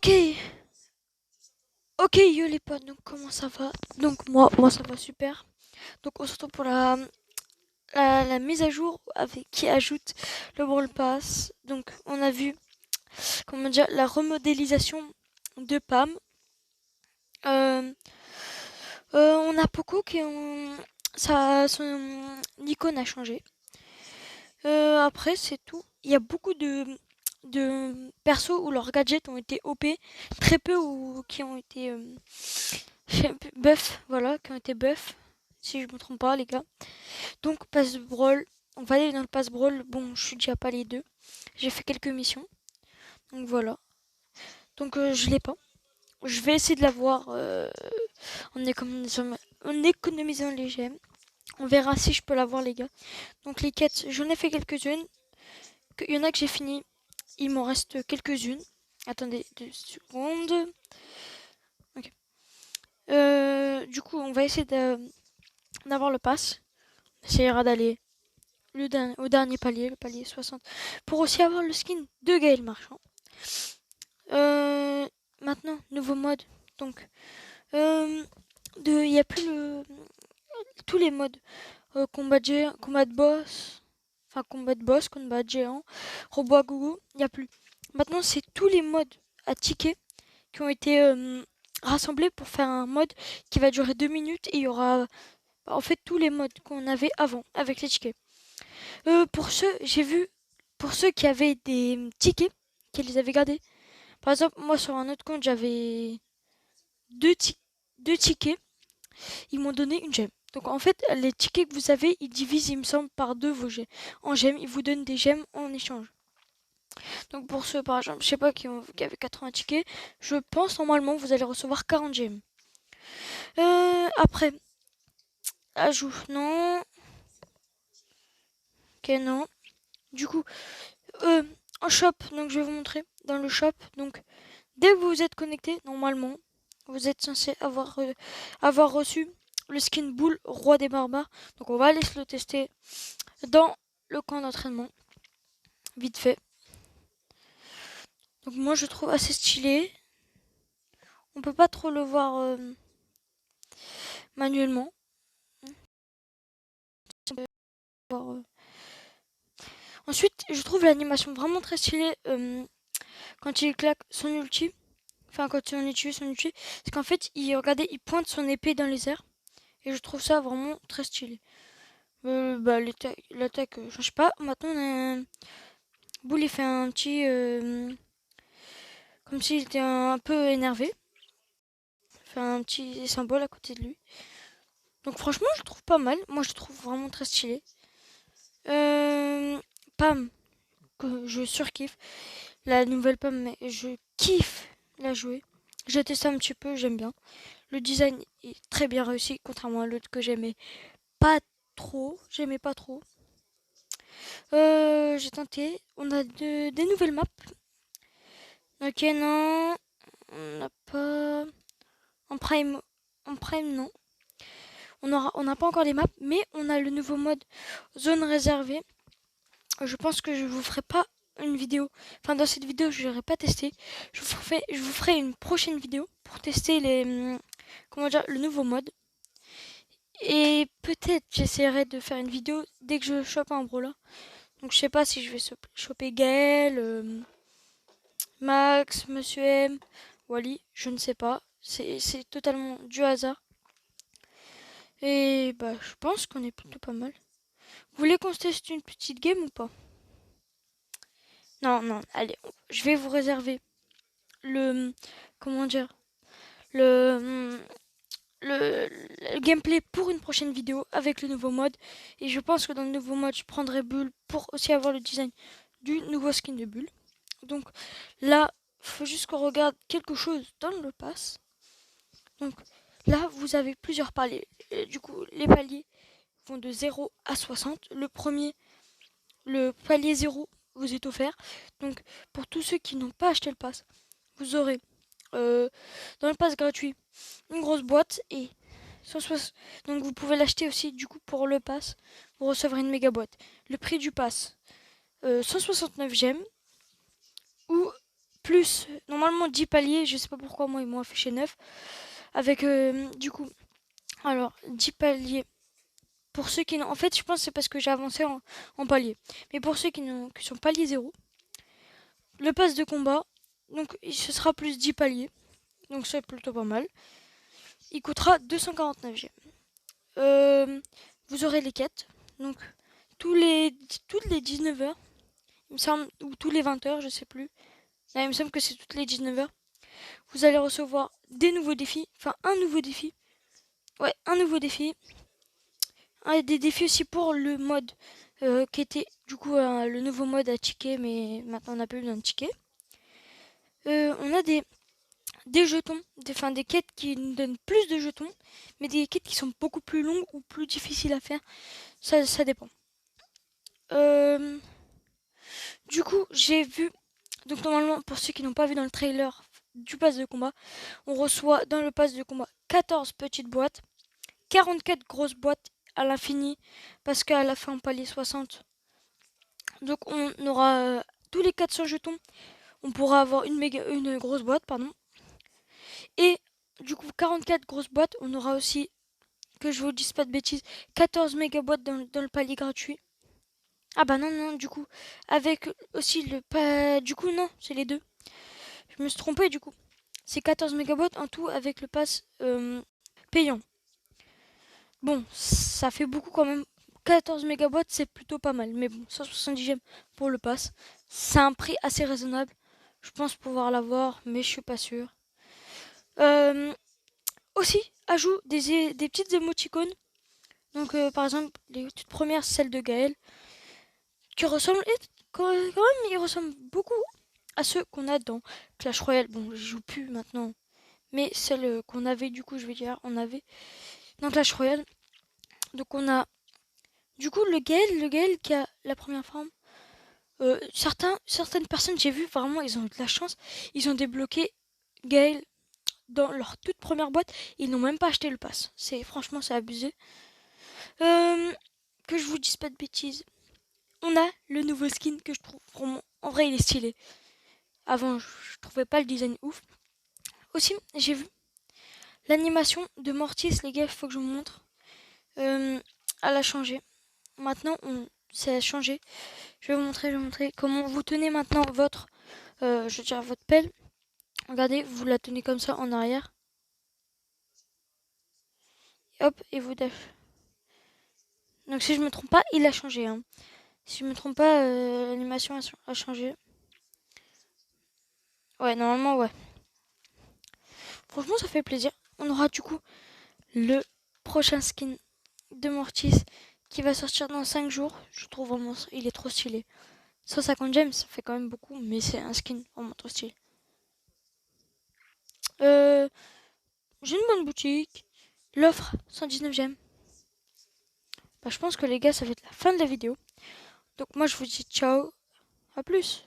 Ok, ok yo les potes, donc comment ça va? Donc moi ça va super. Donc on se retrouve pour la mise à jour avec qui ajoute le Brawl Pass. Donc on a vu, comment dire, la remodélisation de Pam. Euh, on a Poco son icône a changé. Après c'est tout. Il y a beaucoup de persos où leurs gadgets ont été OP, très peu ou qui ont été buff, voilà, qui ont été buff, si je me trompe pas, les gars. Donc, passe brawl, on va aller dans le passe brawl. Bon, je suis déjà pas les deux. J'ai fait quelques missions, donc voilà. Donc, je l'ai pas. Je vais essayer de l'avoir en économisant les gemmes. On verra si je peux l'avoir, les gars. Donc, les quêtes, j'en ai fait quelques-unes. Il y en a que j'ai fini. Il m'en reste quelques-unes. Attendez 2 secondes. Ok. Du coup, on va essayer d'avoir le pass. On essaiera d'aller au dernier palier, le palier 60, pour aussi avoir le skin de Gaël Marchand. Euh, Maintenant, nouveau mode. Donc, il n'y a plus tous les modes. Combat de boss, enfin combat de boss, combat de géant, robot à gogo, il n'y a plus. Maintenant, c'est tous les modes à tickets qui ont été rassemblés pour faire un mode qui va durer 2 minutes et il y aura en fait tous les modes qu'on avait avant avec les tickets. J'ai vu, pour ceux qui avaient des tickets, qui les avaient gardés. Par exemple, moi sur un autre compte, j'avais deux, ti- deux tickets. Ils m'ont donné une gemme. Donc en fait, les tickets que vous avez, ils divisent, il me semble, par deux vos gemmes. En gemmes, ils vous donnent des gemmes en échange. Donc pour ceux, par exemple, je sais pas, qui avaient 80 tickets, je pense normalement vous allez recevoir 40 gemmes. Après, ajout, non. Ok, non. Du coup, en shop, donc je vais vous montrer. Dans le shop, donc dès que vous vous êtes connecté, normalement, vous êtes censé avoir reçu le skin boule roi des barbares. Donc on va aller se le tester dans le camp d'entraînement, vite fait. Donc moi je trouve assez stylé. On peut pas trop le voir manuellement. Ensuite, je trouve l'animation vraiment très stylée quand il claque son ulti. Enfin, quand on utilise son ulti. C'est qu'en fait, regardez, il pointe son épée dans les airs. Et je trouve ça vraiment très stylé. L'attaque, je sais pas. Maintenant, on a Bull, il fait un petit. Comme s'il était un peu énervé. Il fait un petit symbole à côté de lui. Donc, franchement, je trouve pas mal. Moi, je trouve vraiment très stylé. Euh, Pam, que je surkiffe. La nouvelle Pam, mais je kiffe la jouer. J'ai testé un petit peu, j'aime bien. Le design est très bien réussi, contrairement à l'autre que pas J'aimais pas trop. J'ai tenté. On a des nouvelles maps. Ok, non. On n'a pas. En prime. En prime, non. On n'a pas encore les maps, mais on a le nouveau mode zone réservée. Je pense que je vous ferai pas une vidéo. Enfin, dans cette vidéo, je n'aurai pas testé. Je vous ferai une prochaine vidéo pour tester comment dire, le nouveau mode. Et peut-être j'essaierai de faire une vidéo dès que je chope un brawler. Donc je sais pas si je vais choper Gaël, Max, Monsieur M, Wally, je ne sais pas. C'est totalement du hasard. Et bah je pense qu'on est plutôt pas mal. Vous voulez qu'on se teste une petite game ou pas? Non, non, allez, je vais vous réserver le comment dire le, le gameplay pour une prochaine vidéo avec le nouveau mode. Et je pense que dans le nouveau mode, je prendrai Bulle pour aussi avoir le design du nouveau skin de Bulle. Donc là, il faut juste qu'on regarde quelque chose dans le pass. Donc là, vous avez plusieurs paliers. Et du coup, les paliers vont de 0 à 60. Le palier 0 vous est offert. Donc pour tous ceux qui n'ont pas acheté le pass, vous aurez dans le pass gratuit une grosse boîte et 160. Donc vous pouvez l'acheter aussi du coup pour le pass. Vous recevrez une méga boîte. Le prix du pass 169 gemmes ou plus normalement 10 paliers. Je sais pas pourquoi moi ils m'ont affiché 9. Avec du coup, alors 10 paliers. Pour ceux qui n'ont... En fait, je pense que c'est parce que j'ai avancé en palier. Mais pour ceux qui sont palier 0, le pass de combat, donc ce sera plus 10 paliers. Donc c'est plutôt pas mal. Il coûtera 249 gemmes. Vous aurez les quêtes. Donc toutes les 19 heures, il me semble, ou tous les 20 heures, je sais plus. Là, il me semble que c'est toutes les 19 heures. Vous allez recevoir des nouveaux défis. Enfin, un nouveau défi. Ouais, un nouveau défi. Des défis aussi pour le mode qui était du coup le nouveau mode à ticket, mais maintenant on n'a plus besoin de ticket. On a des jetons, des quêtes qui nous donnent plus de jetons, mais des quêtes qui sont beaucoup plus longues ou plus difficiles à faire. Ça dépend. Du coup, j'ai vu. Donc normalement, pour ceux qui n'ont pas vu dans le trailer du pass de combat, on reçoit dans le pass de combat 14 petites boîtes, 44 grosses boîtes à l'infini, parce qu'à la fin, palier 60. Donc on aura tous les 400 jetons, on pourra avoir une grosse boîte, pardon. Et du coup, 44 grosses boîtes, on aura aussi, que je vous dise pas de bêtises, 14 méga boîtes dans le palier gratuit. Ah bah non, non, du coup, avec aussi le pas. Du coup, non, c'est les deux. Je me suis trompé, du coup. C'est 14 mégabots en tout avec le pass payant. Bon, ça fait beaucoup quand même. 14 mégabots, c'est plutôt pas mal. Mais bon, 170 gemmes pour le pass. C'est un prix assez raisonnable. Je pense pouvoir l'avoir, mais je suis pas sûr. Aussi, ajout des petites émoticônes. Donc, par exemple, les toutes premières, celles de Gaël, qui ressemblent quand même, ils ressemblent beaucoup à ceux qu'on a dans Clash Royale. Bon, je joue plus maintenant, mais celles qu'on avait, du coup, je vais dire, on avait dans Clash Royale. Donc, on a du coup le Gaël qui a la première forme. Certaines personnes, j'ai vu vraiment, ils ont eu de la chance. Ils ont débloqué Gaël dans leur toute première boîte. Ils n'ont même pas acheté le pass. Franchement, c'est abusé. Que je vous dise pas de bêtises. On a le nouveau skin que je trouve vraiment. En vrai, il est stylé. Avant, je trouvais pas le design ouf. Aussi, j'ai vu l'animation de Mortis, les gars, il faut que je vous montre. Elle a changé. Maintenant, ça a changé. Je vais vous montrer comment vous tenez maintenant votre, je veux dire, votre pelle. Regardez, vous la tenez comme ça en arrière. Hop, et vous dash. Donc si je me trompe pas, il a changé. Hein. Si je me trompe pas, l'animation a changé. Ouais, normalement, ouais. Franchement, ça fait plaisir. On aura du coup le prochain skin de Mortis qui va sortir dans 5 jours. Je trouve vraiment, il est trop stylé. 150 gemmes, ça fait quand même beaucoup, mais c'est un skin vraiment trop stylé. J'ai une bonne boutique. L'offre, 119 gemmes. Bah, je pense que les gars, ça va être la fin de la vidéo. Donc moi, je vous dis ciao. À plus.